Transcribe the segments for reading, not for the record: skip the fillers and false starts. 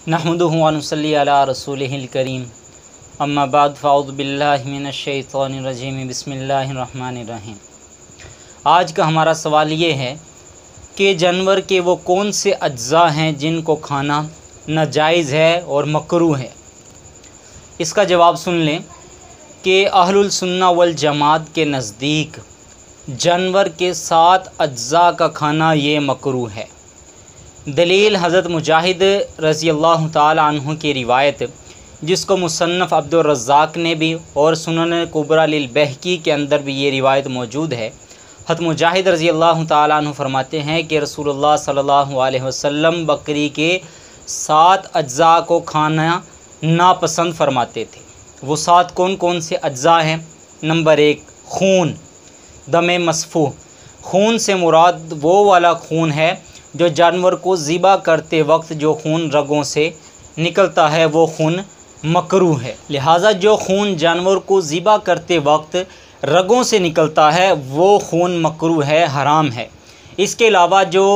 नहमदुहु व नुसल्ली अला रसूलिहिल करीम अम्मा बाद फ़अऊज़ु बिल्लाहि मिनश शैतानिर रजीम बिस्मिल्लाहिर रहमानिर रहीम। आज का हमारा सवाल ये है कि जानवर के वो कौन से अज्ज़ा हैं जिनको खाना नाजायज़ है और मकरूह है। इसका जवाब सुन लें कि अहलुल सुन्ना वल जमात के नज़दीक जानवर के 7 अज्ज़ा का खाना ये मकरूह है। दलील हज़रत मुजाहिद रज़ी अल्लाह ताला अन्हु की रिवायत, जिसको मुसन्नफ़ अब्दुर रज़्ज़ाक़ ने भी और सुनन कुबरा लिल बहकी के अंदर भी ये रिवायत मौजूद है। हज़रत मुजाहिद रज़ी अल्लाह ताला अन्हु फरमाते हैं कि रसूलुल्लाह सल्लल्लाहु अलैहि वसल्लम बकरी के 7 अज्ज़ा को खाना नापसंद फरमाते थे। वो 7 कौन कौन से अज्ज़ा हैं? नंबर 1, खून, दमे मसफूह। खून से मुराद वो वाला खून है जो जानवर को ज़िबा करते वक्त जो खून रगों से निकलता है वो खून मकरूह है। लिहाजा जो खून जानवर को ज़िबा करते वक्त रगों से निकलता है वो खून मकरूह है, हराम है। इसके अलावा जो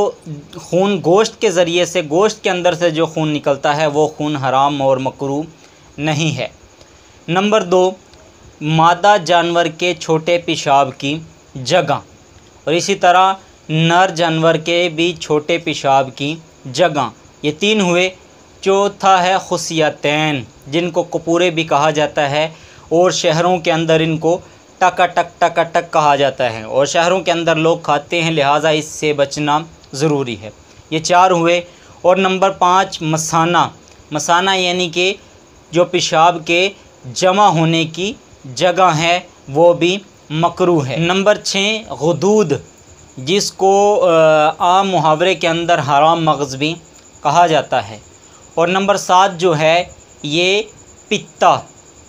खून गोश्त के ज़रिए से, गोश्त के अंदर से जो खून निकलता है वो खून हराम और मकरूह नहीं है। नंबर 2, मादा जानवर के छोटे पेशाब की जगह, और इसी तरह नर जानवर के भी छोटे पेशाब की जगह। ये 3 हुए। चौथा है खुसियतैन, जिनको कपूरे भी कहा जाता है और शहरों के अंदर इनको टक कहा जाता है और शहरों के अंदर लोग खाते हैं, लिहाजा इससे बचना ज़रूरी है। ये 4 हुए। और नंबर 5 मसाना। मसाना यानी कि जो पेशाब के जमा होने की जगह है वो भी मकरूह है। नंबर 6 गुदूद, जिसको आम मुहावरे के अंदर हराम मग़ज़ भी कहा जाता है। और नंबर 7 जो है ये पित्ता।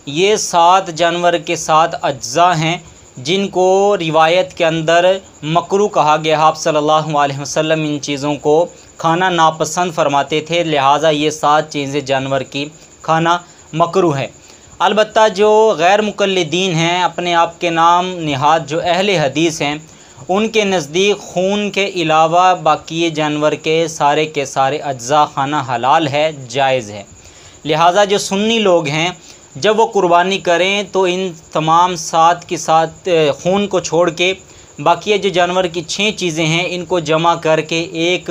ये 7 जानवर के 7 अज्ज़ा हैं जिनको रिवायत के अंदर मकरूह कहा गया। आप सल्लल्लाहु अलैहि वसल्लम इन चीज़ों को खाना नापसंद फरमाते थे, लिहाजा ये 7 चीज़ें जानवर की खाना मकरूह है। अलबत्ता जो गैर मुक़ल्लिदीन हैं, अपने आप के नाम निहाद जो अहले हदीस हैं, उनके नज़दीक खून के अलावा बाकी जानवर के सारे अज्ज़ा खाना हलाल है, जायज़ है। लिहाजा जो सुन्नी लोग हैं जब वो कुर्बानी करें तो इन तमाम 7 के 7 खून को छोड़ के बाकी जो जानवर की 6 चीज़ें हैं इनको जमा करके एक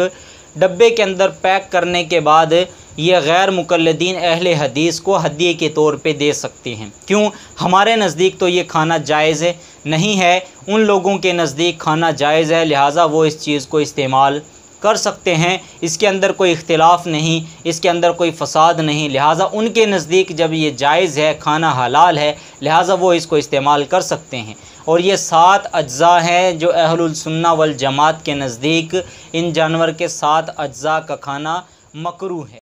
डब्बे के अंदर पैक करने के बाद ये गैर मुक़ल्लिदीन अहले हदीस को हदिये के तौर पे दे सकते हैं। क्यों? हमारे नज़दीक तो ये खाना जायज़ नहीं है, उन लोगों के नज़दीक खाना जायज़ है, लिहाजा वो इस चीज़ को इस्तेमाल कर सकते हैं। इसके अंदर कोई इख्तिलाफ़ नहीं, इसके अंदर कोई फ़साद नहीं, लिहाजा उनके नज़दीक जब ये जायज़ है, खाना हलाल है, लिहाजा वो इसको इस्तेमाल कर सकते हैं। और ये 7 अज्ज़ा हैं जो अहलुल सुन्ना वल जमात के नज़दीक इन जानवर के 7 अज्ज़ा का खाना मकरूह है।